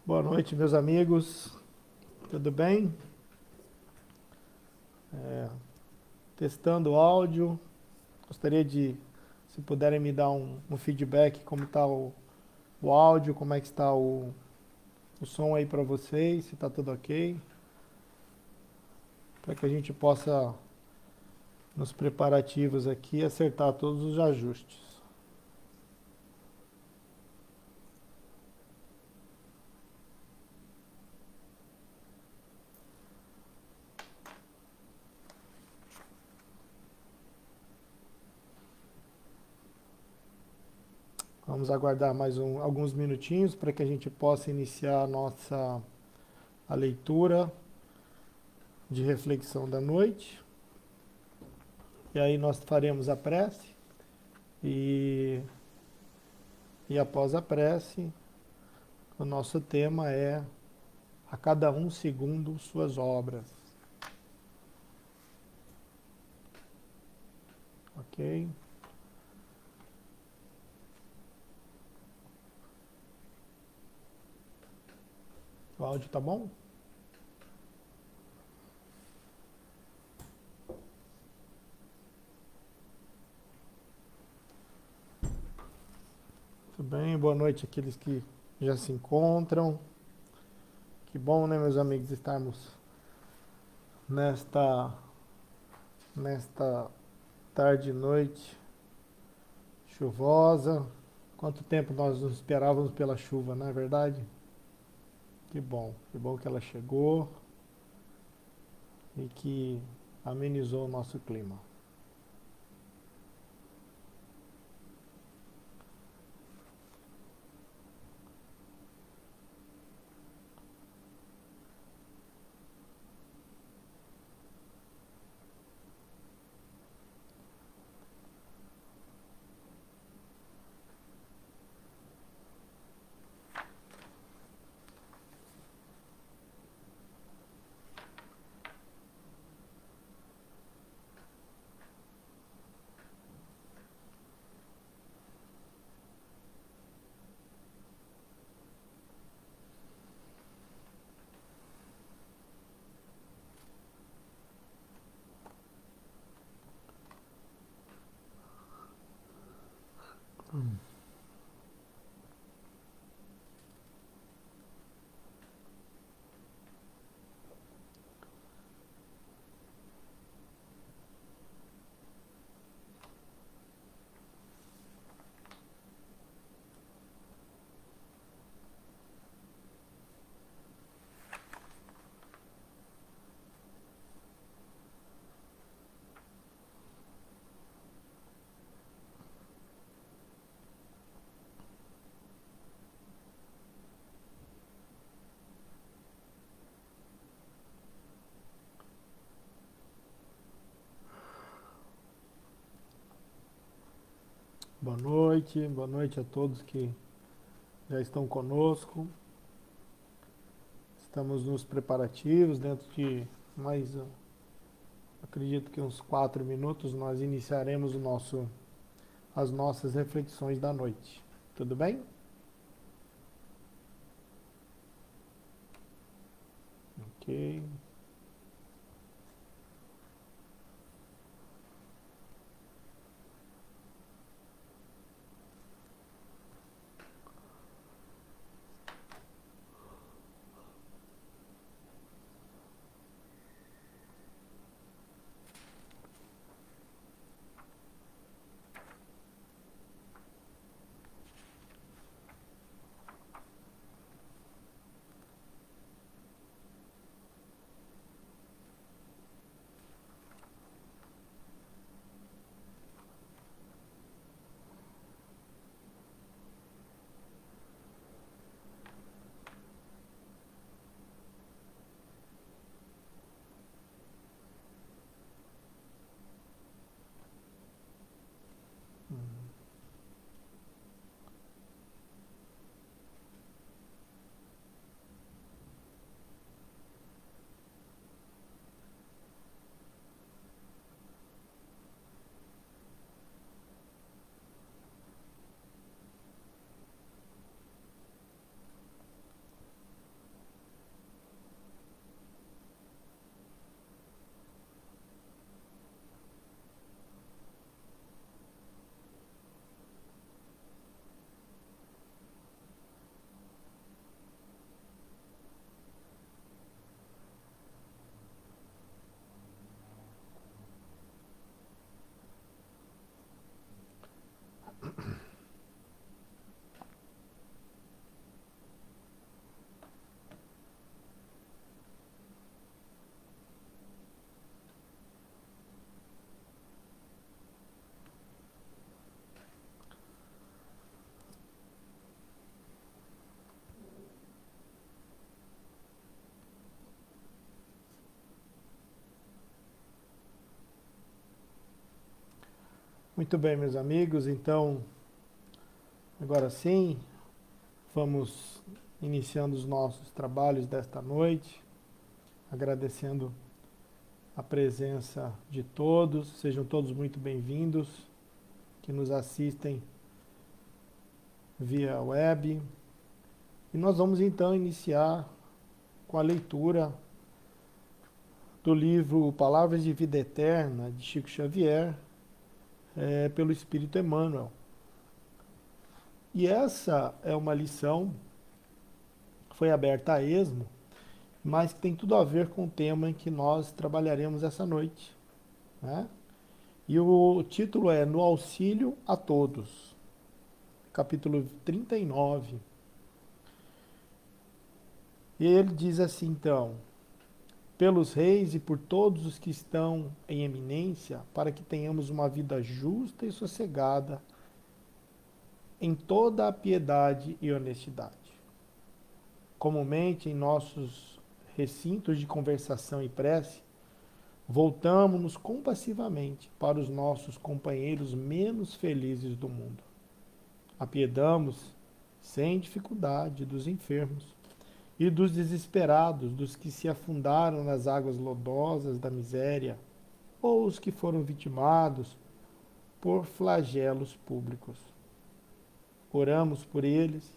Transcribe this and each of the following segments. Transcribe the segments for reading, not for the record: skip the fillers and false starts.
Boa noite, meus amigos. Tudo bem? Testando o áudio. Gostaria de, se puderem me dar um feedback, como está o áudio, como é que está o som aí para vocês, se está tudo ok, para que a gente possa, nos preparativos aqui, acertar todos os ajustes. Vamos aguardar mais alguns minutinhos para que a gente possa iniciar a leitura de reflexão da noite. E aí nós faremos a prece e, e após a prece, o nosso tema é a cada um segundo suas obras. Ok? O áudio tá bom? Tudo bem? Boa noite àqueles que já se encontram. Que bom, né, meus amigos, estarmos nesta, nesta tarde e noite chuvosa. Quanto tempo nós nos esperávamos pela chuva, não é verdade? Que bom que ela chegou e que amenizou o nosso clima. Boa noite a todos que já estão conosco. Estamos nos preparativos, dentro de mais, acredito que uns 4 minutos, nós iniciaremos as nossas reflexões da noite. Tudo bem? Ok. Muito bem, meus amigos, então, agora sim, vamos iniciando os nossos trabalhos desta noite, agradecendo a presença de todos, sejam todos muito bem-vindos, que nos assistem via web. E nós vamos então iniciar com a leitura do livro Palavras de Vida Eterna, de Chico Xavier, pelo Espírito Emmanuel. E essa é uma lição que foi aberta a esmo, mas que tem tudo a ver com o tema em que nós trabalharemos essa noite, né? E o título é No Auxílio a Todos, capítulo 39. E ele diz assim então: pelos reis e por todos os que estão em eminência, para que tenhamos uma vida justa e sossegada em toda a piedade e honestidade. Comumente, em nossos recintos de conversação e prece, voltamo-nos compassivamente para os nossos companheiros menos felizes do mundo. Apiedamos, sem dificuldade, dos enfermos e dos desesperados, dos que se afundaram nas águas lodosas da miséria, ou os que foram vitimados por flagelos públicos. Oramos por eles,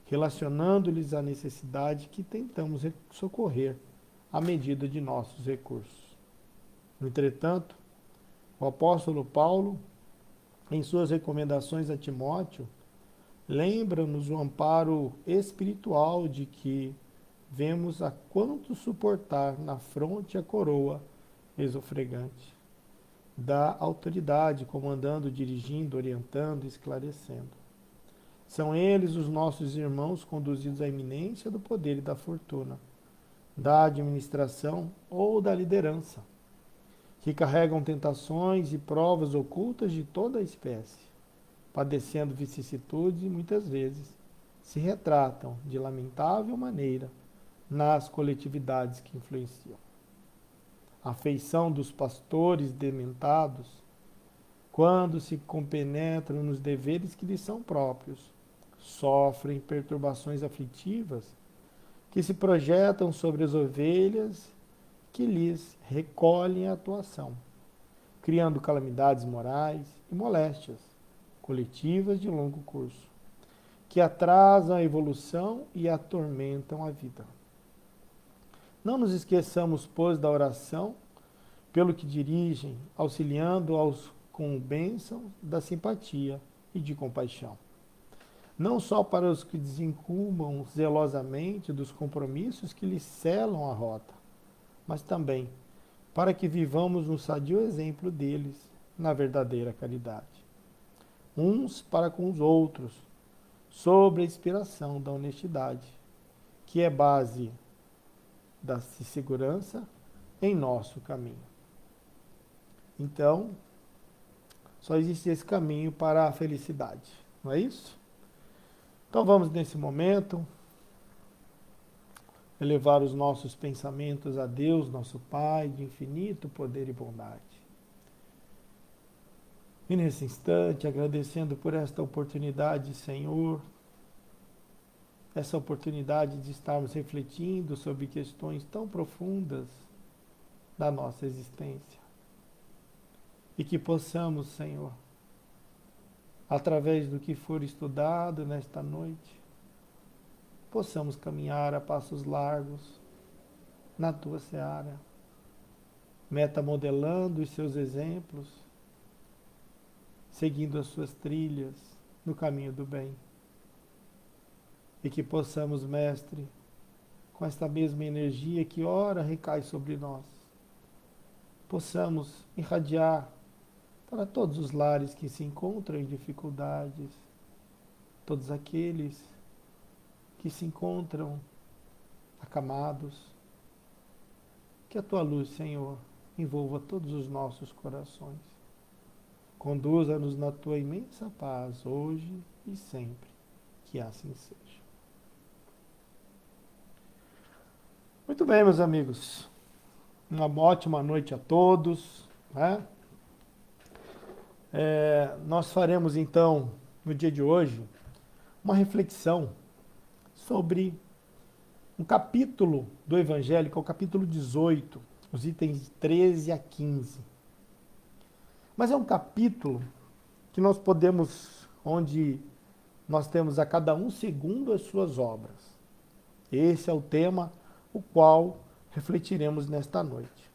relacionando-lhes a necessidade que tentamos socorrer à medida de nossos recursos. Entretanto, o apóstolo Paulo, em suas recomendações a Timóteo, lembra-nos o amparo espiritual de que vemos a quanto suportar na fronte a coroa esofregante da autoridade, comandando, dirigindo, orientando, esclarecendo. São eles os nossos irmãos conduzidos à iminência do poder e da fortuna, da administração ou da liderança, que carregam tentações e provas ocultas de toda a espécie, padecendo vicissitudes e muitas vezes se retratam de lamentável maneira nas coletividades que influenciam. A afeição dos pastores dementados, quando se compenetram nos deveres que lhes são próprios, sofrem perturbações aflitivas que se projetam sobre as ovelhas que lhes recolhem a atuação, criando calamidades morais e moléstias coletivas de longo curso, que atrasam a evolução e atormentam a vida. Não nos esqueçamos, pois, da oração pelo que dirigem, auxiliando-aos com bênção da simpatia e de compaixão. Não só para os que desincumbam zelosamente dos compromissos que lhes selam a rota, mas também para que vivamos no sadio exemplo deles na verdadeira caridade. Uns para com os outros, sob a inspiração da honestidade, que é base da segurança em nosso caminho. Então, só existe esse caminho para a felicidade, não é isso? Então vamos nesse momento elevar os nossos pensamentos a Deus, nosso Pai, de infinito poder e bondade. E nesse instante, agradecendo por esta oportunidade, Senhor, essa oportunidade de estarmos refletindo sobre questões tão profundas da nossa existência. E que possamos, Senhor, através do que for estudado nesta noite, possamos caminhar a passos largos na Tua seara, metamodelando os Seus exemplos, seguindo as Suas trilhas no caminho do bem. E que possamos, Mestre, com esta mesma energia que ora recai sobre nós, possamos irradiar para todos os lares que se encontram em dificuldades, todos aqueles que se encontram acamados, que a Tua luz, Senhor, envolva todos os nossos corações. Conduza-nos na Tua imensa paz, hoje e sempre, que assim seja. Muito bem, meus amigos. Uma ótima noite a todos, né? Nós faremos então, no dia de hoje, uma reflexão sobre um capítulo do Evangelho, que é o capítulo 18, os itens 13 a 15. Mas é um capítulo que nós podemos, onde nós temos a cada um segundo as suas obras. Esse é o tema o qual refletiremos nesta noite.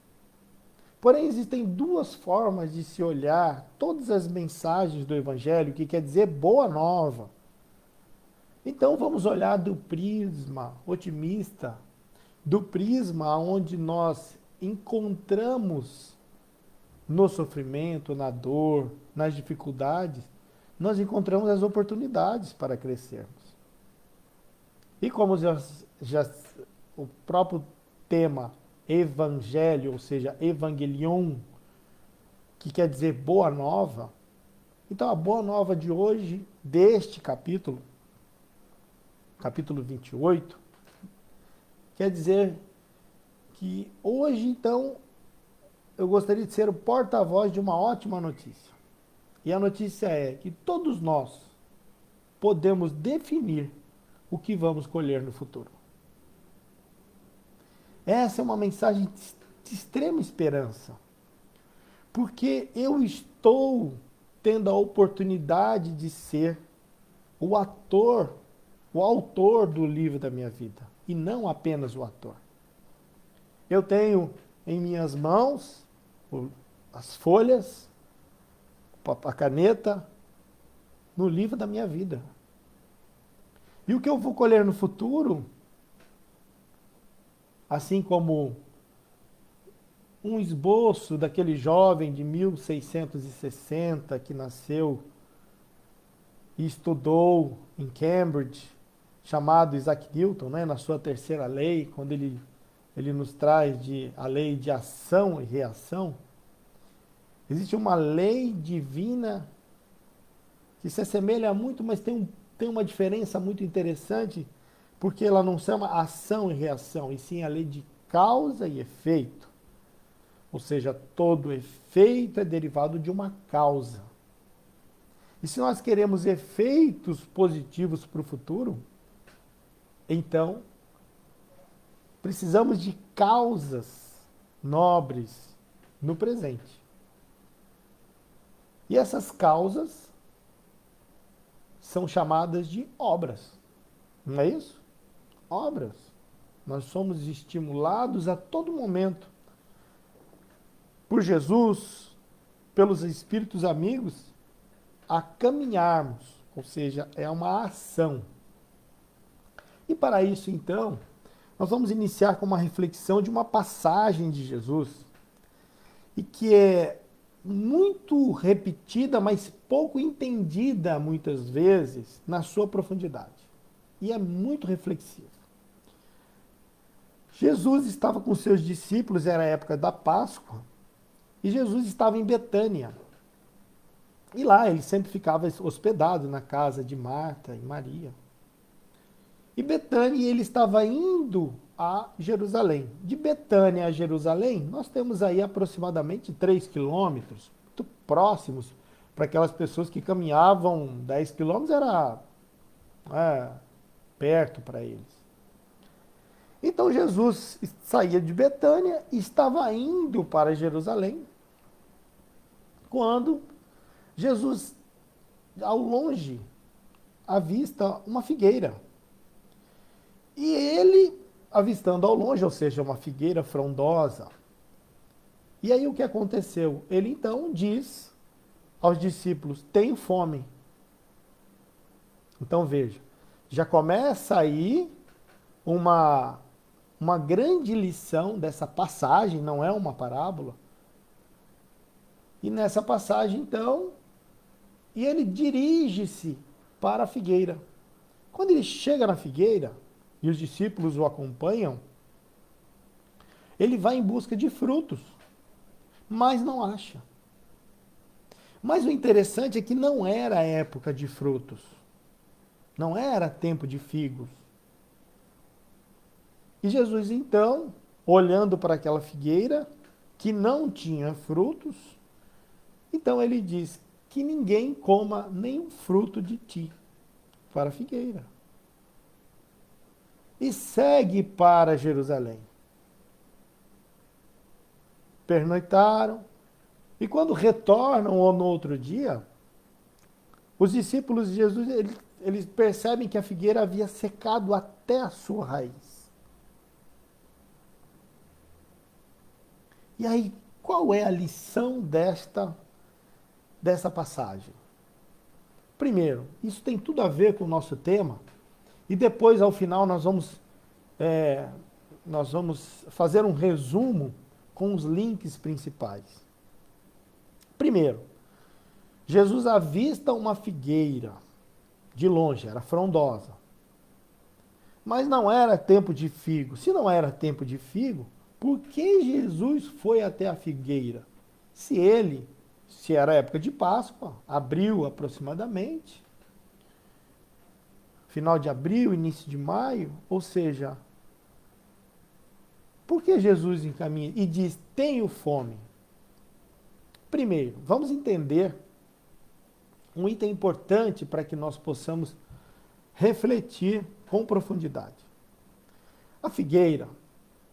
Porém, existem duas formas de se olhar todas as mensagens do Evangelho, que quer dizer boa nova. Então vamos olhar do prisma otimista, do prisma onde nós encontramos no sofrimento, na dor, nas dificuldades, nós encontramos as oportunidades para crescermos. E como o próprio tema evangelho, ou seja, evangelion, que quer dizer boa nova, então a boa nova de hoje, deste capítulo 28, quer dizer que hoje, então, eu gostaria de ser o porta-voz de uma ótima notícia. E a notícia é que todos nós podemos definir o que vamos colher no futuro. Essa é uma mensagem de extrema esperança, porque eu estou tendo a oportunidade de ser o autor do livro da minha vida, e não apenas o ator. Eu tenho em minhas mãos as folhas, a caneta, no livro da minha vida. E o que eu vou colher no futuro, assim como um esboço daquele jovem de 1660 que nasceu e estudou em Cambridge, chamado Isaac Newton, né, na sua terceira lei, quando ele nos traz a lei de ação e reação. Existe uma lei divina que se assemelha muito, mas tem uma diferença muito interessante, porque ela não chama ação e reação, e sim a lei de causa e efeito. Ou seja, todo efeito é derivado de uma causa. E se nós queremos efeitos positivos para o futuro, então precisamos de causas nobres no presente. E essas causas são chamadas de obras. Não é isso? Obras. Nós somos estimulados a todo momento por Jesus, pelos espíritos amigos, a caminharmos, ou seja, é uma ação. E para isso, então, nós vamos iniciar com uma reflexão de uma passagem de Jesus, e que é muito repetida, mas pouco entendida muitas vezes na sua profundidade. E é muito reflexiva. Jesus estava com seus discípulos, era a época da Páscoa, e Jesus estava em Betânia. E lá ele sempre ficava hospedado na casa de Marta e Maria. E Betânia, ele estava indo a Jerusalém. De Betânia a Jerusalém, nós temos aí aproximadamente 3 quilômetros, muito próximos para aquelas pessoas que caminhavam 10 quilômetros, era perto para eles. Então Jesus saía de Betânia e estava indo para Jerusalém, quando Jesus, ao longe, avista uma figueira. E ele, avistando ao longe, ou seja, uma figueira frondosa. E aí o que aconteceu? Ele então diz aos discípulos: tenho fome. Então veja, já começa aí uma grande lição dessa passagem, não é uma parábola. E nessa passagem, então, e ele dirige-se para a figueira. Quando ele chega na figueira, e os discípulos o acompanham, ele vai em busca de frutos, mas não acha. Mas o interessante é que não era época de frutos, não era tempo de figos. E Jesus, então, olhando para aquela figueira, que não tinha frutos, então ele diz: que ninguém coma nenhum fruto de ti, para a figueira. E segue para Jerusalém. Pernoitaram, e quando retornam ou no outro dia, os discípulos de Jesus, eles percebem que a figueira havia secado até a sua raiz. E aí, qual é a lição dessa passagem? Primeiro, isso tem tudo a ver com o nosso tema, e depois, ao final, nós vamos fazer um resumo com os links principais. Primeiro, Jesus avista uma figueira de longe, era frondosa. Mas não era tempo de figo. Se não era tempo de figo, por que Jesus foi até a figueira? Se era época de Páscoa, abril aproximadamente, final de abril, início de maio, ou seja, por que Jesus encaminha e diz, tenho fome? Primeiro, vamos entender um item importante para que nós possamos refletir com profundidade. A figueira,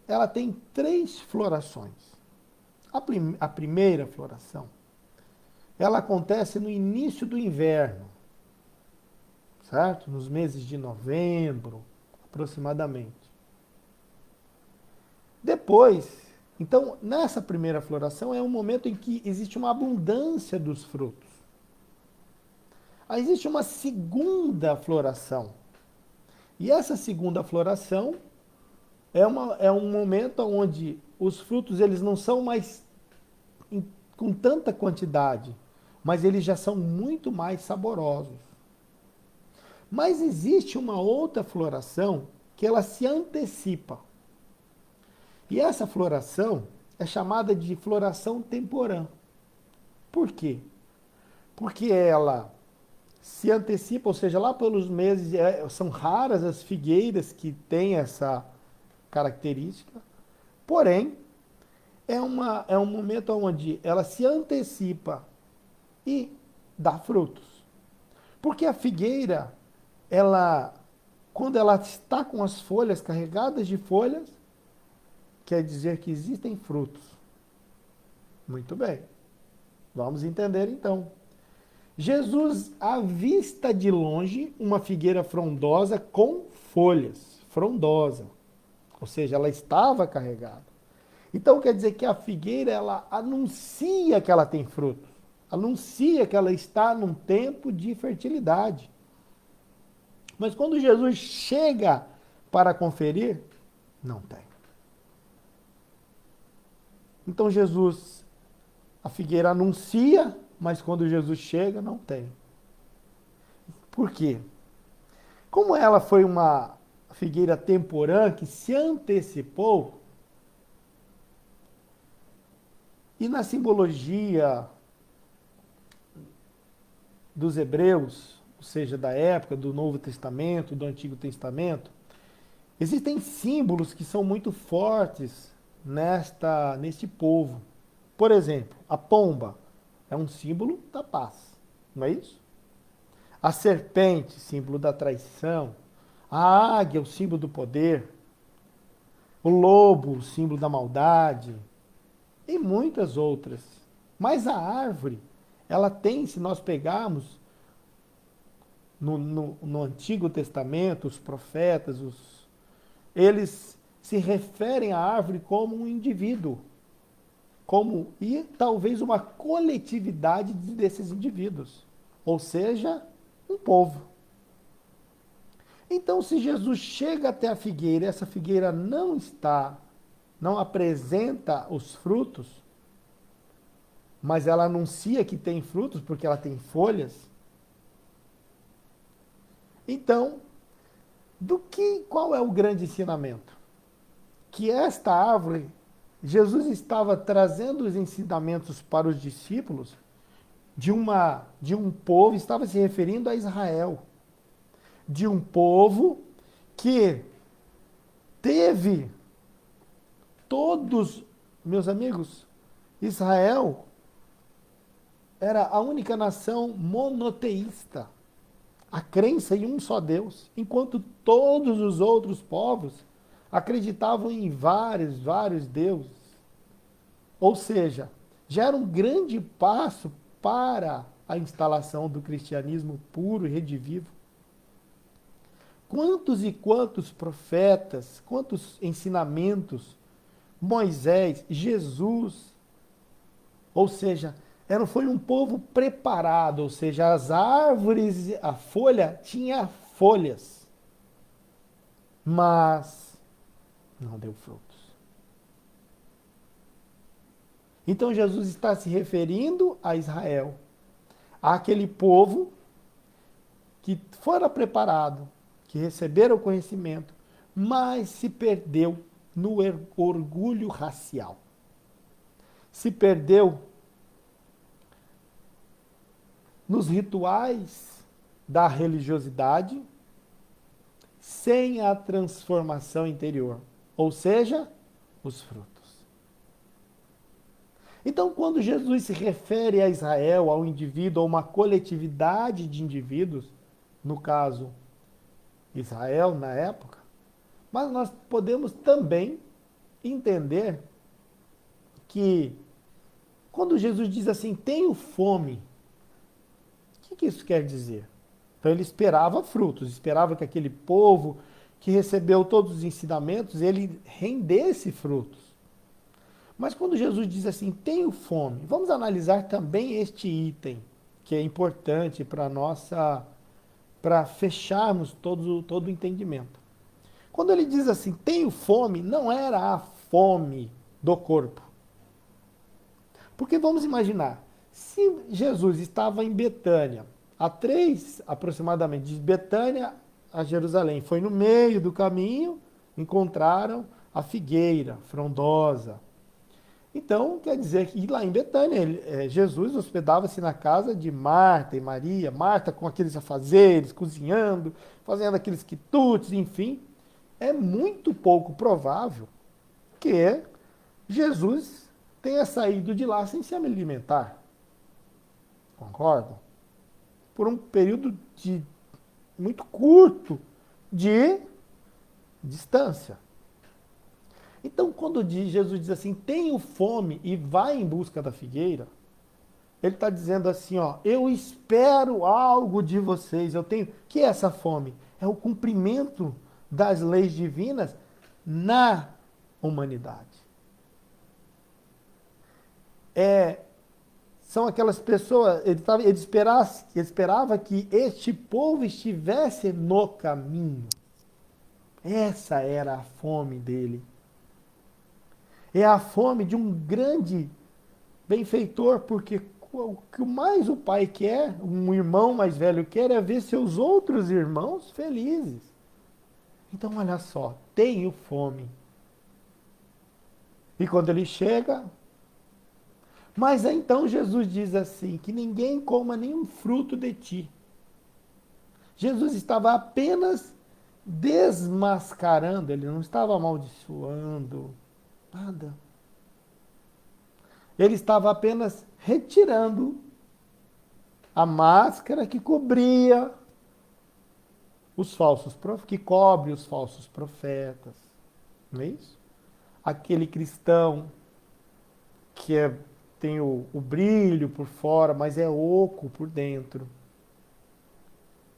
ela tem 3 florações. A primeira floração, ela acontece no início do inverno, certo? Nos meses de novembro, aproximadamente. Depois, então, nessa primeira floração é um momento em que existe uma abundância dos frutos. Aí existe uma segunda floração. E essa segunda floração é um momento onde os frutos eles não são mais com tanta quantidade, mas eles já são muito mais saborosos. Mas existe uma outra floração que ela se antecipa. E essa floração é chamada de floração temporã. Por quê? Porque ela se antecipa, ou seja, lá pelos meses, são raras as figueiras que têm essa característica, porém, é um momento onde ela se antecipa e dá frutos. Porque a figueira, quando ela está com as folhas carregadas de folhas, quer dizer que existem frutos. Muito bem. Vamos entender então. Jesus avista de longe uma figueira frondosa com folhas. Frondosa. Ou seja, ela estava carregada. Então quer dizer que a figueira, ela anuncia que ela tem frutos. Anuncia que ela está num tempo de fertilidade. Mas quando Jesus chega para conferir, não tem. Então a figueira anuncia, mas quando Jesus chega, não tem. Por quê? Como ela foi uma figueira temporã que se antecipou, e na simbologia dos hebreus, ou seja, da época do Novo Testamento, do Antigo Testamento, existem símbolos que são muito fortes neste povo. Por exemplo, a pomba é um símbolo da paz, não é isso? A serpente, símbolo da traição. A águia, o símbolo do poder. O lobo, o símbolo da maldade. E muitas outras. Mas a árvore, ela tem, se nós pegarmos no Antigo Testamento, os profetas, eles se referem à árvore como um indivíduo. E talvez uma coletividade desses indivíduos. Ou seja, um povo. Então, se Jesus chega até a figueira e essa figueira não apresenta os frutos, mas ela anuncia que tem frutos porque ela tem folhas, então, qual é o grande ensinamento? Que esta árvore, Jesus estava trazendo os ensinamentos para os discípulos de um povo, estava se referindo a Israel, de um povo que teve todos, meus amigos, Israel era a única nação monoteísta, a crença em um só Deus, enquanto todos os outros povos acreditavam em vários deuses. Ou seja, já era um grande passo para a instalação do cristianismo puro e redivivo. Quantos e quantos profetas, quantos ensinamentos, Moisés, Jesus, ou seja, foi um povo preparado, ou seja, as árvores, a folha tinha folhas, mas não deu frutos. Então Jesus está se referindo a Israel, àquele povo que fora preparado, que receberam o conhecimento, mas se perdeu no orgulho racial. Se perdeu nos rituais da religiosidade, sem a transformação interior, ou seja, os frutos. Então, quando Jesus se refere a Israel, ao indivíduo, a uma coletividade de indivíduos, no caso, Israel na época, mas nós podemos também entender que quando Jesus diz assim, tenho fome, o que isso quer dizer? Então ele esperava frutos, esperava que aquele povo que recebeu todos os ensinamentos, ele rendesse frutos. Mas quando Jesus diz assim, tenho fome, vamos analisar também este item, que é importante para fecharmos todo o entendimento. Quando ele diz assim, tenho fome, não era a fome do corpo. Porque vamos imaginar, se Jesus estava em Betânia, aproximadamente, de Betânia a Jerusalém, foi no meio do caminho, encontraram a figueira frondosa. Então, quer dizer que lá em Betânia, Jesus hospedava-se na casa de Marta e Maria, Marta com aqueles afazeres, cozinhando, fazendo aqueles quitutes, enfim. É muito pouco provável que Jesus tenha saído de lá sem se alimentar. Concordam? Por um período muito curto de distância. Então, quando Jesus diz assim, tenho fome e vai em busca da figueira, ele está dizendo assim, ó, eu espero algo de vocês. O que é essa fome? É o cumprimento das leis divinas na humanidade. São aquelas pessoas, ele esperava que este povo estivesse no caminho. Essa era a fome dele. É a fome de um grande benfeitor, porque o que mais o pai quer, um irmão mais velho quer, é ver seus outros irmãos felizes. Então, olha só, tenho fome. E quando ele chega, mas então Jesus diz assim, que ninguém coma nenhum fruto de ti. Jesus estava apenas desmascarando, ele não estava amaldiçoando, nada. Ele estava apenas retirando a máscara que cobria que cobre os falsos profetas. Não é isso? Aquele cristão que tem o brilho por fora, mas é oco por dentro.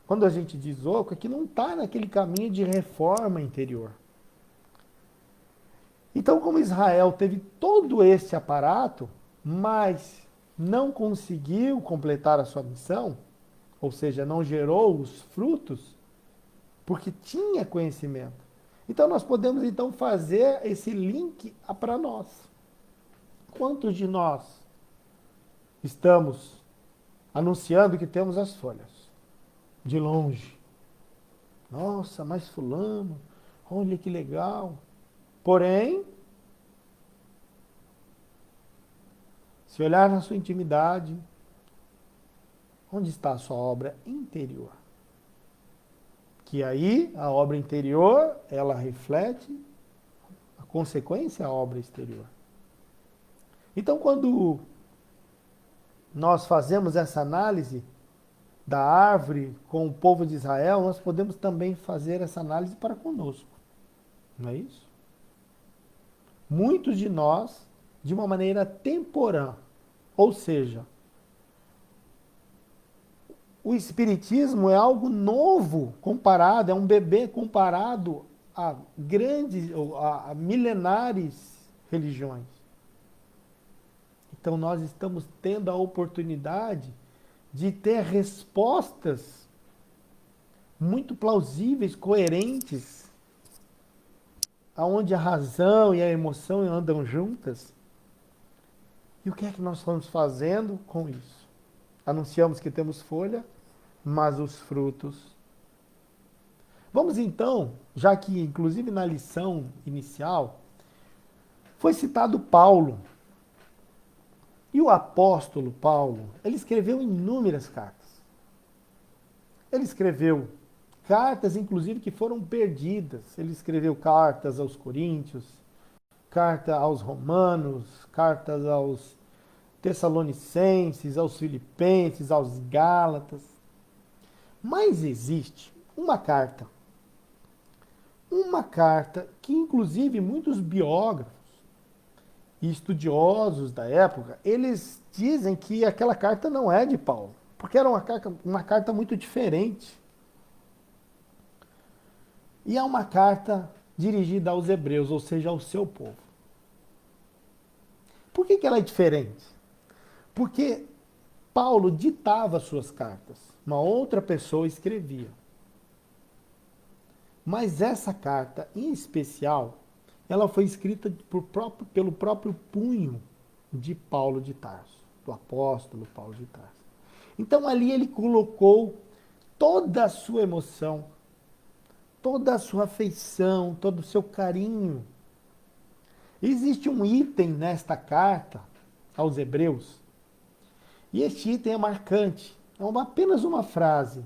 Quando a gente diz oco, é que não está naquele caminho de reforma interior. Então, como Israel teve todo esse aparato, mas não conseguiu completar a sua missão, ou seja, não gerou os frutos, porque tinha conhecimento. Então, nós podemos então fazer esse link para nós. Quantos de nós estamos anunciando que temos as folhas? De longe. Nossa, mas fulano, olha que legal. Porém, se olhar na sua intimidade, onde está a sua obra interior? Que aí, a obra interior, ela reflete a consequência, a obra exterior. Então, quando nós fazemos essa análise da árvore com o povo de Israel, nós podemos também fazer essa análise para conosco. Não é isso? Muitos de nós, de uma maneira temporã, ou seja, o espiritismo é algo novo comparado, é um bebê comparado a grandes, a milenares religiões. Então nós estamos tendo a oportunidade de ter respostas muito plausíveis, coerentes, aonde a razão e a emoção andam juntas. E o que é que nós estamos fazendo com isso? Anunciamos que temos folha, mas os frutos. Vamos então, já que inclusive na lição inicial foi citado Paulo. E o apóstolo Paulo, ele escreveu inúmeras cartas. Ele escreveu cartas, inclusive, que foram perdidas. Ele escreveu cartas aos Coríntios, carta aos Romanos, cartas aos Tessalonicenses, aos Filipenses, aos Gálatas. Mas existe uma carta que, inclusive, muitos biógrafos e estudiosos da época, eles dizem que aquela carta não é de Paulo, porque era uma carta muito diferente. E é uma carta dirigida aos hebreus, ou seja, ao seu povo. Por que ela é diferente? Porque Paulo ditava suas cartas, uma outra pessoa escrevia. Mas essa carta, em especial, ela foi escrita pelo próprio punho de Paulo de Tarso, do apóstolo Paulo de Tarso. Então ali ele colocou toda a sua emoção, toda a sua afeição, todo o seu carinho. Existe um item nesta carta aos Hebreus, e este item é marcante, é apenas uma frase,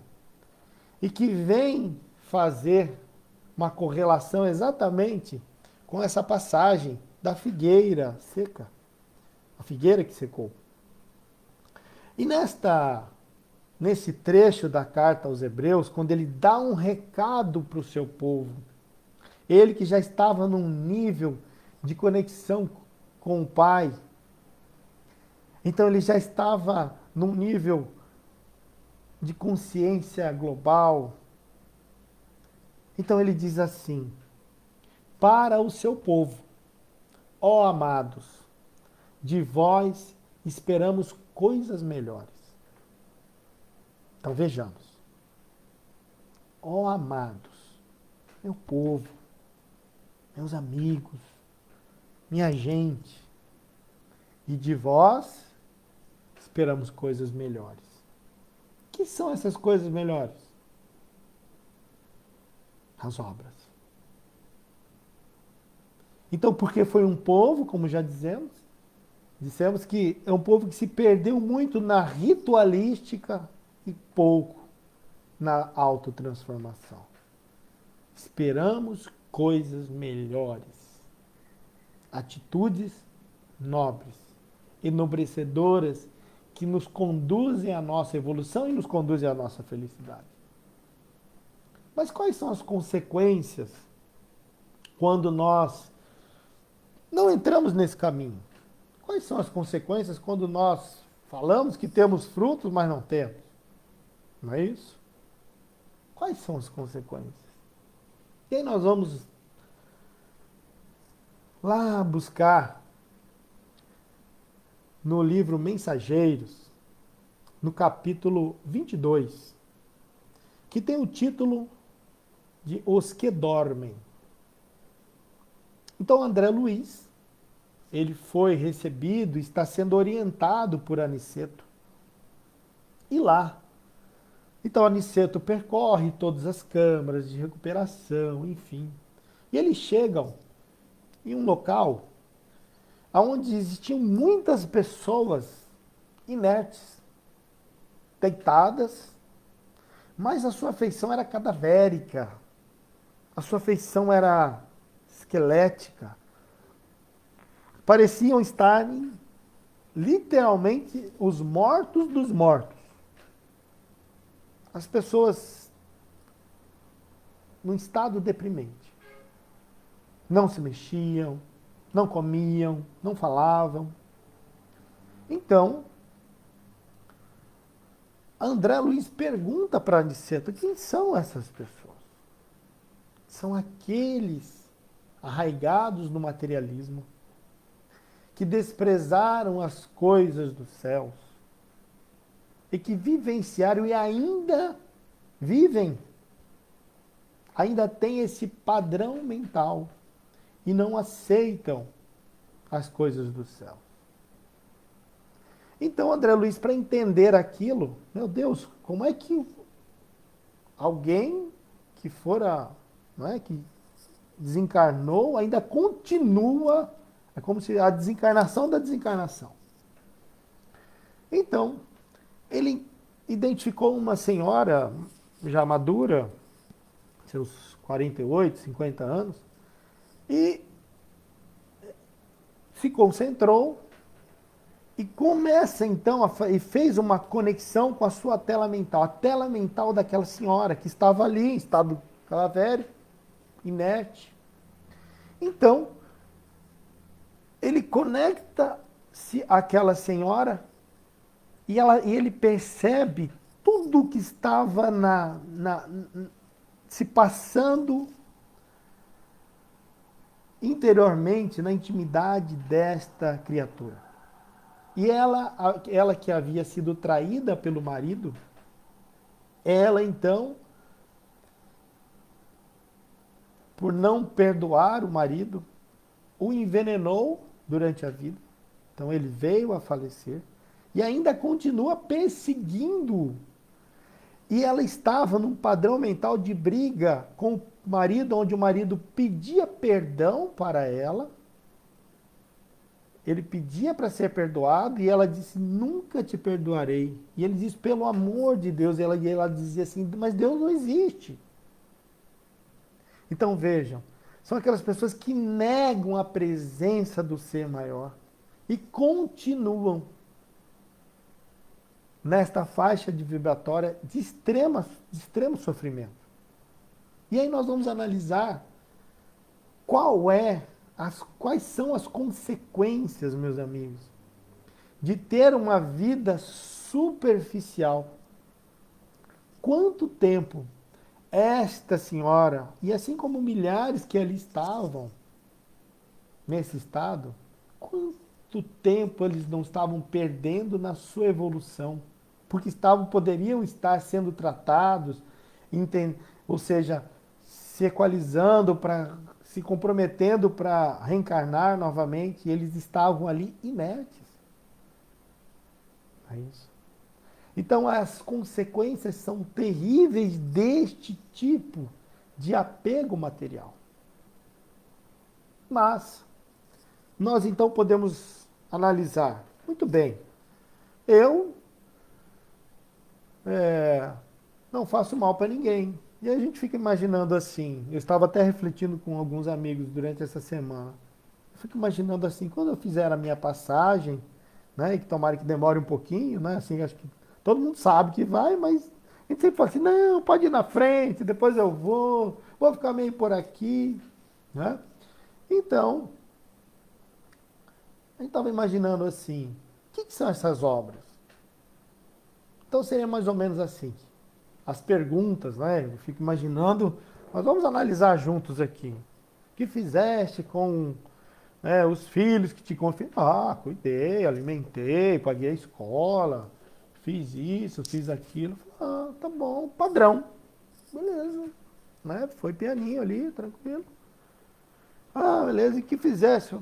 e que vem fazer uma correlação exatamente com essa passagem da figueira seca, a figueira que secou. E nesse trecho da carta aos Hebreus, quando ele dá um recado para o seu povo, ele que já estava num nível de conexão com o Pai, então ele já estava num nível de consciência global. Então ele diz assim: para o seu povo, ó amados, de vós esperamos coisas melhores. Então vejamos. Ó amados, meu povo, meus amigos, minha gente, e de vós esperamos coisas melhores. O que são essas coisas melhores? As obras. Então, porque foi um povo, como já dissemos que é um povo que se perdeu muito na ritualística e pouco na autotransformação. Esperamos coisas melhores, atitudes nobres, enobrecedoras, que nos conduzem à nossa evolução e nos conduzem à nossa felicidade. Mas quais são as consequências quando nós não entramos nesse caminho? Quais são as consequências quando nós falamos que temos frutos, mas não temos? Não é isso? Quais são as consequências? E aí nós vamos lá buscar no livro Mensageiros, no capítulo 22, que tem o título de Os que Dormem. Então André Luiz, ele foi recebido, está sendo orientado por Aniceto. E lá, então Aniceto percorre todas as câmaras de recuperação, enfim. E eles chegam em um local onde existiam muitas pessoas inertes, deitadas, mas a sua feição era cadavérica, a sua feição era esquelética. Pareciam estar literalmente os mortos dos mortos. As pessoas num estado deprimente. Não se mexiam, não comiam, não falavam. Então, André Luiz pergunta para Aniceto, quem são essas pessoas? São aqueles arraigados no materialismo, que desprezaram as coisas dos céus e que vivenciaram e ainda vivem, ainda têm esse padrão mental e não aceitam as coisas do céu. Então, André Luiz, para entender aquilo, meu Deus, como é que alguém que fora, não é, que desencarnou, ainda continua, é como se a desencarnação da desencarnação. Então, ele identificou uma senhora já madura, seus 48, 50 anos, e se concentrou e começa então e fez uma conexão com a sua tela mental, a tela mental daquela senhora que estava ali em estado cadavérico, inerte. Então, ele conecta-se àquela senhora e ele percebe tudo o que estava se passando interiormente, na intimidade desta criatura. E ela que havia sido traída pelo marido, ela então, por não perdoar o marido, o envenenou durante a vida. Então ele veio a falecer e ainda continua perseguindo. E ela estava num padrão mental de briga com o marido, onde o marido pedia perdão para ela. Ele pedia para ser perdoado e ela disse, nunca te perdoarei. E ele disse, pelo amor de Deus. E ela dizia assim, mas Deus não existe. Então vejam, são aquelas pessoas que negam a presença do ser maior e continuam nesta faixa de vibratória de extremo sofrimento. E aí nós vamos analisar quais são as consequências, meus amigos, de ter uma vida superficial. Quanto tempo esta senhora, e assim como milhares que ali estavam, nesse estado, quanto tempo eles não estavam perdendo na sua evolução? Porque poderiam estar sendo tratados, ou seja, se equalizando se comprometendo para reencarnar novamente, e eles estavam ali inertes. É isso. Então as consequências são terríveis deste tipo de apego material. Mas nós então podemos analisar, muito bem, eu não faço mal para ninguém. E a gente fica imaginando assim, eu estava até refletindo com alguns amigos durante essa semana, eu fico imaginando assim, quando eu fizer a minha passagem, né, e que tomara que demore um pouquinho, né, assim, acho que todo mundo sabe que vai, mas a gente sempre fala assim, não, pode ir na frente, depois eu vou ficar meio por aqui, né? Então, a gente estava imaginando assim, o que são essas obras? Então seria mais ou menos assim. As perguntas, né? Eu fico imaginando, nós vamos analisar juntos aqui. O que fizeste com os filhos que te confiaram? Ah, cuidei, alimentei, paguei a escola, fiz isso, fiz aquilo. Ah, tá bom, padrão. Beleza. Né? Foi pianinho ali, tranquilo. Ah, beleza, e o que fizesse?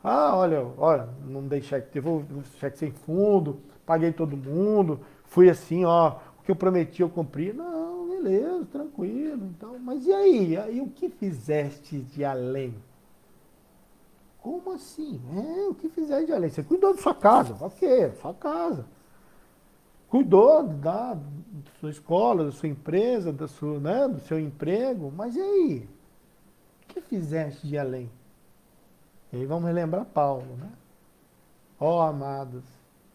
Ah, olha, não dei cheque, devolvi cheque sem fundo, paguei todo mundo, fui assim, ó, o que eu prometi eu cumpri. Não, beleza, tranquilo, então, mas e aí? E aí o que fizeste de além? Como assim? O que fizeste de além? Você cuidou da sua casa, ok, sua casa. Cuidou da sua escola, da sua empresa, do seu emprego, mas e aí? O que fizeste de além? E aí vamos relembrar Paulo, né? ó amados,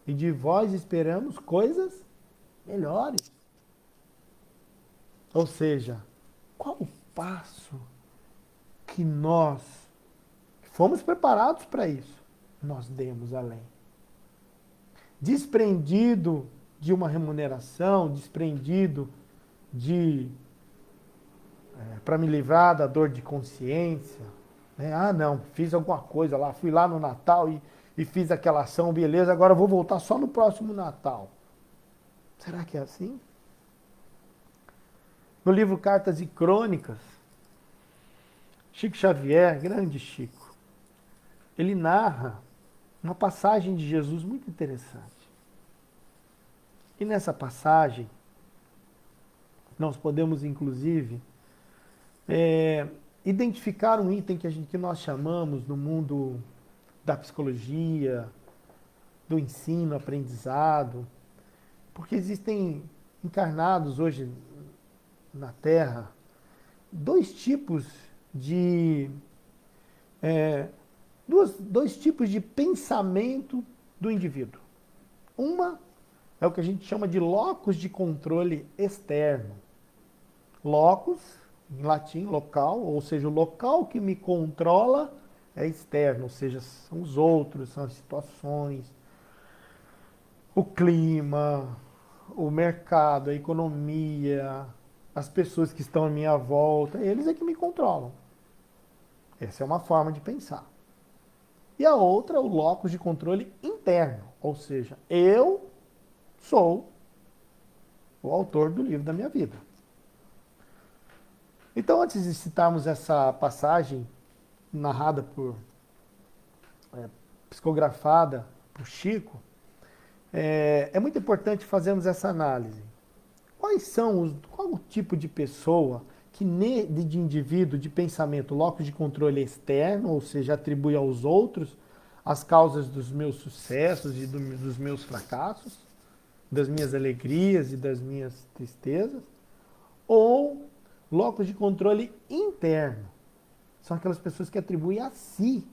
e de vós esperamos coisas melhores. Ou seja, qual o passo que nós fomos preparados para isso? Nós demos além. Desprendido de uma remuneração, desprendido de para me livrar da dor de consciência. Né? Ah, não, fiz alguma coisa lá, fui lá no Natal e fiz aquela ação, beleza, agora eu vou voltar só no próximo Natal. Será que é assim? No livro Cartas e Crônicas, Chico Xavier, grande Chico, ele narra uma passagem de Jesus muito interessante. E nessa passagem, nós podemos, inclusive, identificar um item que nós chamamos no mundo da psicologia, do ensino, aprendizado, porque existem encarnados hoje na Terra dois tipos de dois tipos de pensamento do indivíduo. Uma é o que a gente chama de locus de controle externo. Locus, em latim, local, ou seja, o local que me controla é externo, ou seja, são os outros, são as situações, o clima, o mercado, a economia, as pessoas que estão à minha volta, eles é que me controlam. Essa é uma forma de pensar. E a outra é o locus de controle interno, ou seja, eu sou o autor do livro da minha vida. Então, antes de citarmos essa passagem narrada psicografada por Chico, é muito importante fazermos essa análise. Qual o tipo de pessoa de indivíduo, de pensamento, locus de controle externo, ou seja, atribui aos outros as causas dos meus sucessos e dos meus fracassos, das minhas alegrias e das minhas tristezas, ou locus de controle interno. São aquelas pessoas que atribuem a si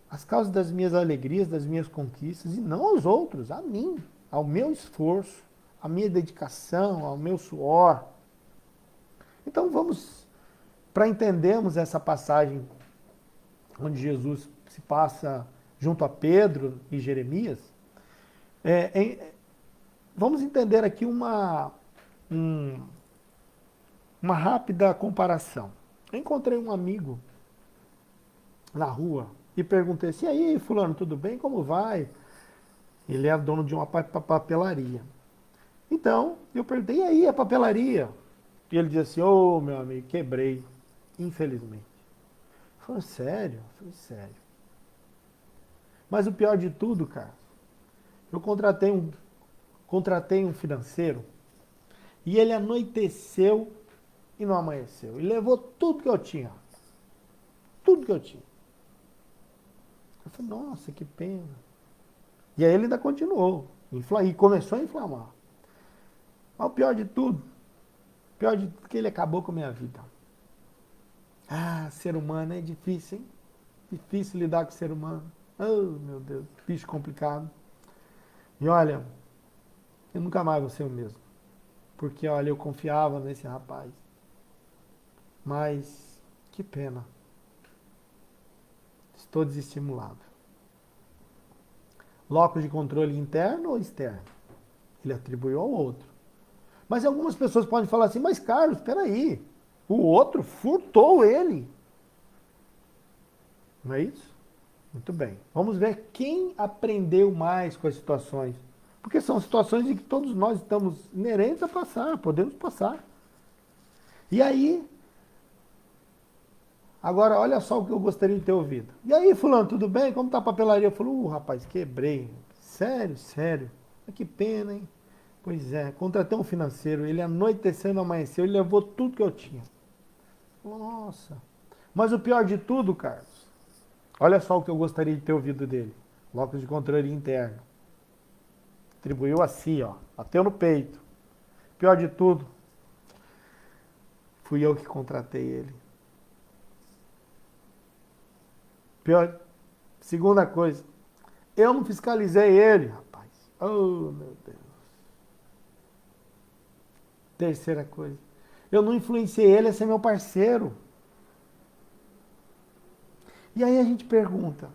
as causas das minhas alegrias, das minhas conquistas, e não aos outros, a mim, ao meu esforço, à minha dedicação, ao meu suor. Então vamos, para entendermos essa passagem onde Jesus se passa junto a Pedro e Jeremias, vamos entender aqui uma rápida comparação. Eu encontrei um amigo na rua e perguntei assim, e aí, fulano, tudo bem? Como vai? Ele era dono de uma papelaria. Então, eu perguntei, e aí, a papelaria? E ele disse assim, ô, meu amigo, quebrei, infelizmente. Eu falei, sério? Eu falei, sério. Mas o pior de tudo, cara, eu contratei um financeiro e ele anoiteceu e não amanheceu. E levou tudo que eu tinha. Tudo que eu tinha. Eu falei, nossa, que pena. E aí ele ainda continuou. E começou a inflamar. Mas o pior de tudo é que ele acabou com a minha vida. Ah, ser humano é difícil, hein? Difícil lidar com o ser humano. Oh, meu Deus, bicho complicado. E olha, eu nunca mais vou ser o mesmo. Porque, olha, eu confiava nesse rapaz. Mas, que pena. Estou desestimulado. Locus de controle interno ou externo? Ele atribuiu ao outro. Mas algumas pessoas podem falar assim, mas Carlos, espera aí, o outro furtou ele. Não é isso? Muito bem. Vamos ver quem aprendeu mais com as situações. Porque são situações em que todos nós estamos inerentes a passar, podemos passar. E aí, agora olha só o que eu gostaria de ter ouvido. E aí, fulano, tudo bem? Como tá a papelaria? Eu falo, rapaz, quebrei. Sério, sério. Que pena, hein? Pois é, contratei um financeiro, ele anoitecendo, amanheceu, ele levou tudo que eu tinha. Nossa. Mas o pior de tudo, Carlos, olha só o que eu gostaria de ter ouvido dele. Locus de controle interno. Atribuiu a si, ó. Bateu no peito. Pior de tudo, fui eu que contratei ele. Pior. Segunda coisa, Eu não fiscalizei ele, rapaz. Oh, meu Deus. Terceira coisa. Eu não influenciei ele a ser meu parceiro. E aí a gente pergunta,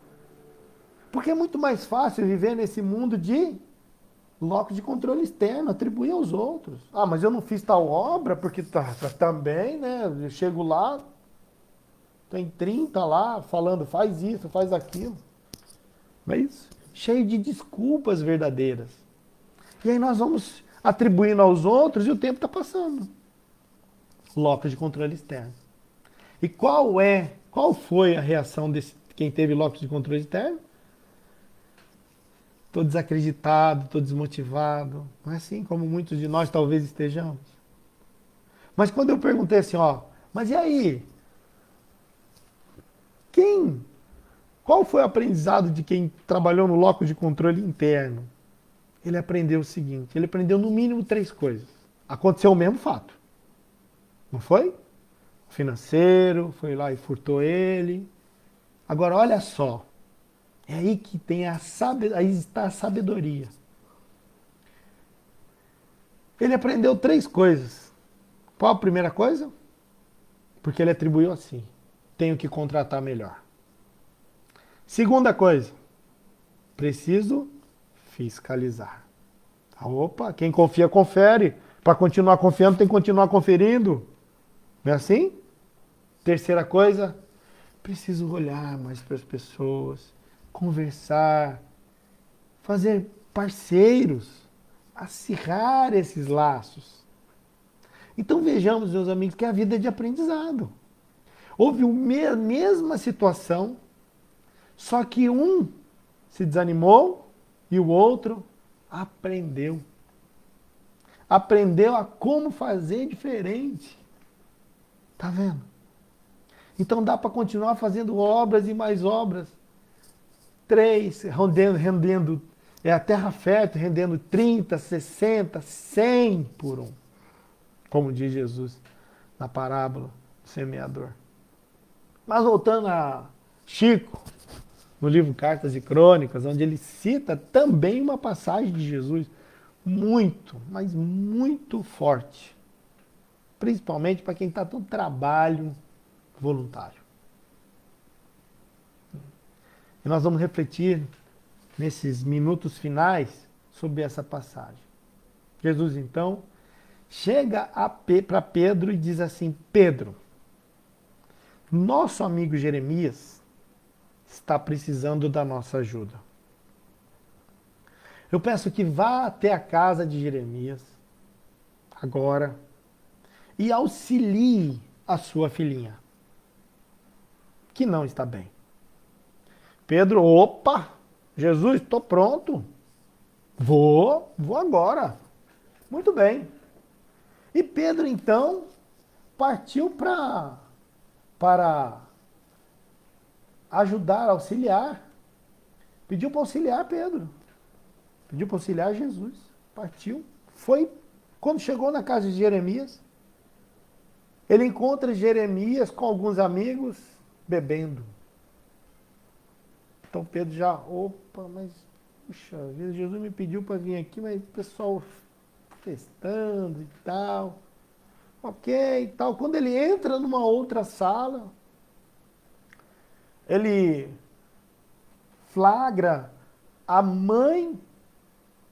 porque é muito mais fácil viver nesse mundo de locus de controle externo, atribuir aos outros. Ah, mas eu não fiz tal obra porque também, né? Eu chego lá, tem 30 lá falando faz isso, faz aquilo. Não é isso? Cheio de desculpas verdadeiras. E aí nós vamos atribuindo aos outros e o tempo está passando. Locus de controle externo. E qual foi a reação desse quem teve locus de controle externo? Tô desacreditado, tô desmotivado. Não é assim como muitos de nós talvez estejamos. Mas quando eu perguntei assim, ó, mas e aí? Quem? Qual foi o aprendizado de quem trabalhou no locus de controle interno? Ele aprendeu o seguinte, ele aprendeu no mínimo 3 coisas. Aconteceu o mesmo fato. Não foi? O financeiro foi lá e furtou ele. Agora olha só, é aí que tem aí está a sabedoria. Ele aprendeu 3 coisas. Qual a primeira coisa? Porque ele atribuiu assim: tenho que contratar melhor. Segunda coisa, preciso fiscalizar. Opa, quem confia, confere. Para continuar confiando, tem que continuar conferindo. Não é assim? Terceira coisa, preciso olhar mais para as pessoas, conversar, fazer parceiros, acirrar esses laços. Então vejamos, meus amigos, que a vida é de aprendizado. Houve a mesma situação, só que um se desanimou e o outro aprendeu. Aprendeu a como fazer diferente. Tá vendo? Então dá para continuar fazendo obras e mais obras. 3, rendendo a terra fértil, rendendo 30, 60, 100 por um. Como diz Jesus na parábola do semeador. Mas voltando a Chico, no livro Cartas e Crônicas, onde ele cita também uma passagem de Jesus muito, mas muito forte. Principalmente para quem está no trabalho voluntário. E nós vamos refletir nesses minutos finais sobre essa passagem. Jesus, então, chega para Pedro e diz assim: Pedro, nosso amigo Jeremias está precisando da nossa ajuda. Eu peço que vá até a casa de Jeremias, agora, e auxilie a sua filhinha, que não está bem. Pedro, opa, Jesus, estou pronto. Vou agora. Muito bem. E Pedro, então, partiu para ajudar, auxiliar. Pediu para auxiliar Pedro. Pediu para auxiliar Jesus. Partiu. Foi. Quando chegou na casa de Jeremias, ele encontra Jeremias com alguns amigos bebendo. Então Pedro já, opa, mas, puxa vida, Jesus me pediu para vir aqui, mas o pessoal festando e tal. Ok, e tal. Quando ele entra numa outra sala, ele flagra a mãe,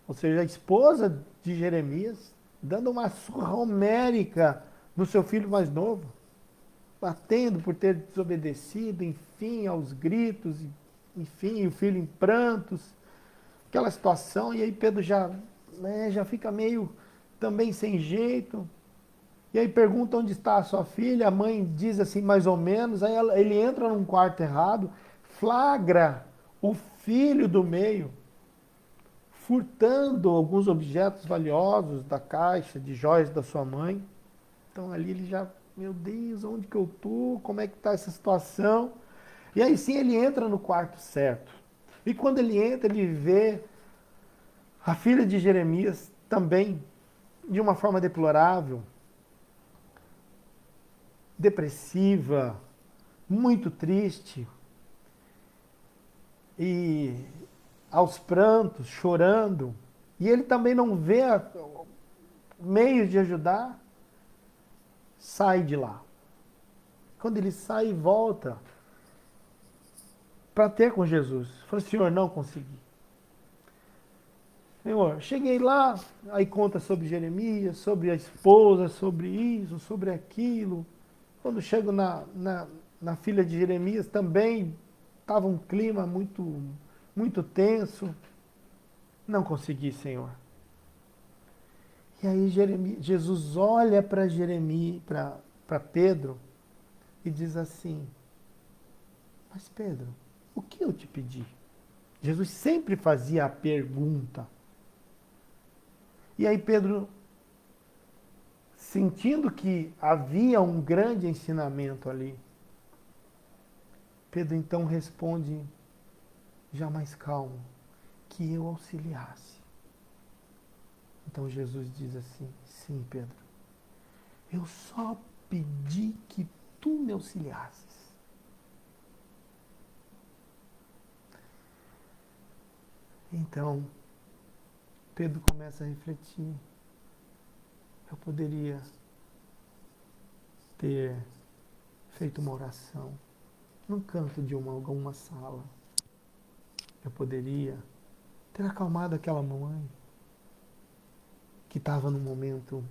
ou seja, a esposa de Jeremias, dando uma surra homérica no seu filho mais novo, batendo por ter desobedecido, enfim, aos gritos, enfim, o filho em prantos, aquela situação, e aí Pedro já fica meio também sem jeito. E aí pergunta onde está a sua filha, a mãe diz assim mais ou menos, aí ele entra num quarto errado, flagra o filho do meio, furtando alguns objetos valiosos da caixa de joias da sua mãe. Então ali ele já, meu Deus, onde que eu tô? Como é que está essa situação? E aí sim ele entra no quarto certo. E quando ele entra, ele vê a filha de Jeremias também de uma forma deplorável, depressiva, muito triste. E aos prantos, chorando, e ele também não vê meios de ajudar, sai de lá. Quando ele sai e volta para ter com Jesus, fala, Senhor, não consegui. Senhor, cheguei lá, aí conta sobre Jeremias, sobre a esposa, sobre isso, sobre aquilo. Quando chego na filha de Jeremias também estava um clima muito tenso. Não consegui, Senhor. E aí Jesus olha para Jeremias, para Pedro e diz assim: mas Pedro, o que eu te pedi? Jesus sempre fazia a pergunta. E aí Pedro, sentindo que havia um grande ensinamento ali, Pedro então responde, já mais calmo, que eu auxiliasse. Então Jesus diz assim, sim, Pedro, eu só pedi que tu me auxiliasses. Então, Pedro começa a refletir. Eu poderia ter feito uma oração num canto de alguma sala. Eu poderia ter acalmado aquela mãe que estava num momento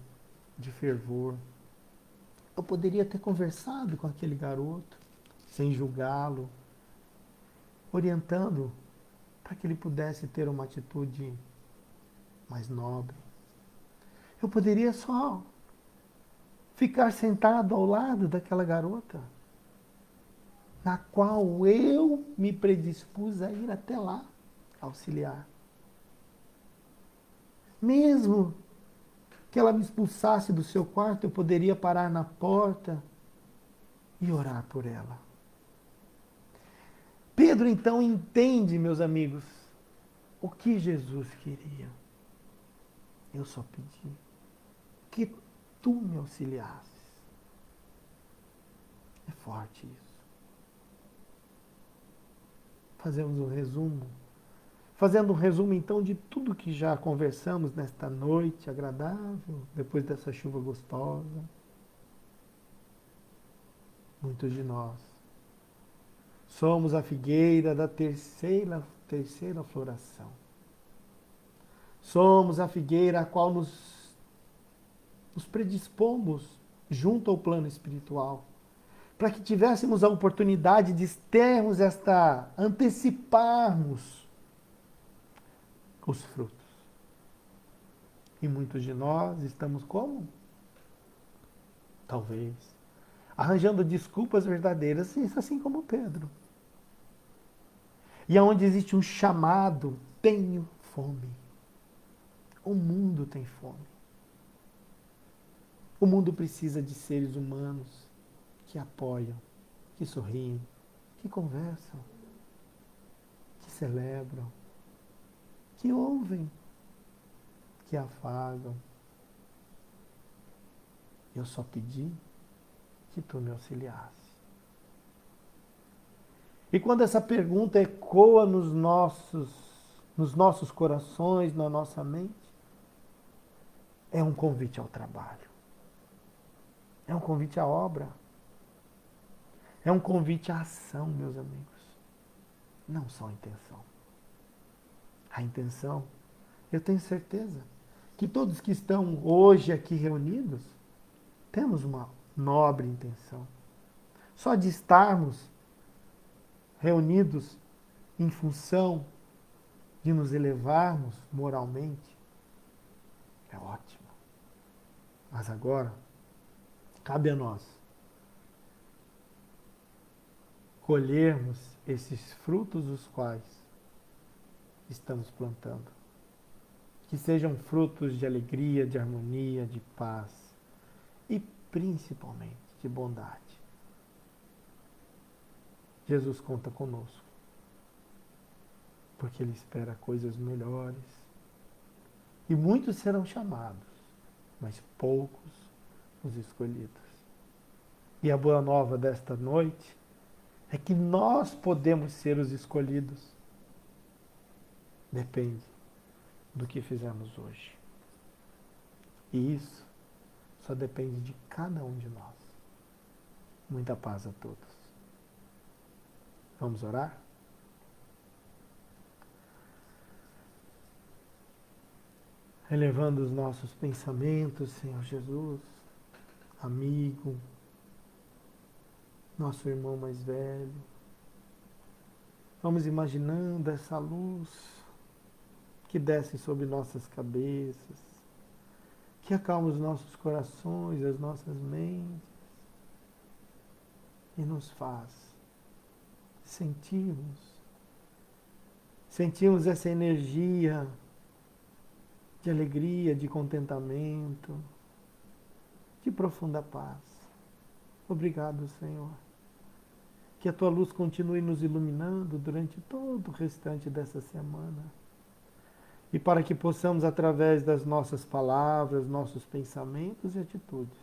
de fervor. Eu poderia ter conversado com aquele garoto, sem julgá-lo, orientando para que ele pudesse ter uma atitude mais nobre. Eu poderia só ficar sentado ao lado daquela garota, na qual eu me predispus a ir até lá, auxiliar. Mesmo que ela me expulsasse do seu quarto, eu poderia parar na porta e orar por ela. Pedro então entende, meus amigos, o que Jesus queria. Eu só pedi que tu me auxiliasses. É forte isso. Fazemos um resumo. Fazendo um resumo então de tudo que já conversamos nesta noite agradável, depois dessa chuva gostosa. Muitos de nós somos a figueira da terceira floração. Somos a figueira a qual nos predispomos junto ao plano espiritual, para que tivéssemos a oportunidade de termos anteciparmos os frutos. E muitos de nós estamos como? Talvez arranjando desculpas verdadeiras, assim como Pedro. E aonde existe um chamado, tenho fome. O mundo tem fome. O mundo precisa de seres humanos que apoiam, que sorriem, que conversam, que celebram, que ouvem, que afagam. Eu só pedi que tu me auxiliasse. E quando essa pergunta ecoa nos nossos corações, na nossa mente, é um convite ao trabalho. É um convite à obra. É um convite à ação, meus amigos. Não só a intenção. A intenção, eu tenho certeza que todos que estão hoje aqui reunidos, temos uma nobre intenção. Só de estarmos reunidos em função de nos elevarmos moralmente, é ótimo. Mas agora, cabe a nós colhermos esses frutos os quais estamos plantando. Que sejam frutos de alegria, de harmonia, de paz e principalmente de bondade. Jesus conta conosco, porque Ele espera coisas melhores. E muitos serão chamados, mas poucos os escolhidos. E a boa nova desta noite é que nós podemos ser os escolhidos. depende do que fizemos hoje. E isso só depende de cada um de nós. Muita paz a todos. Vamos orar? Elevando os nossos pensamentos, Senhor Jesus, amigo, nosso irmão mais velho. Vamos imaginando essa luz que desce sobre nossas cabeças, que acalma os nossos corações, as nossas mentes e nos faz sentirmos essa energia de alegria, de contentamento, de profunda paz. Obrigado, Senhor. Que a Tua luz continue nos iluminando durante todo o restante dessa semana. E para que possamos, através das nossas palavras, nossos pensamentos e atitudes,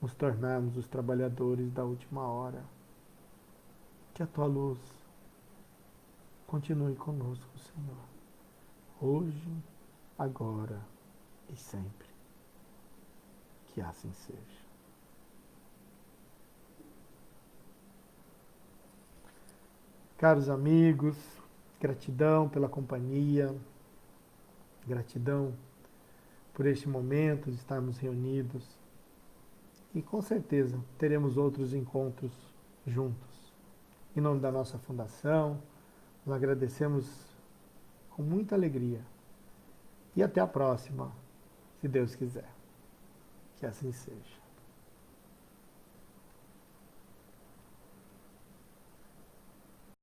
nos tornarmos os trabalhadores da última hora. Que a Tua luz continue conosco, Senhor. Hoje, agora e sempre. Que assim seja. Caros amigos, gratidão pela companhia, gratidão por este momento de estarmos reunidos e com certeza teremos outros encontros juntos. Em nome da nossa fundação, nós agradecemos com muita alegria e até a próxima, se Deus quiser. Que assim seja.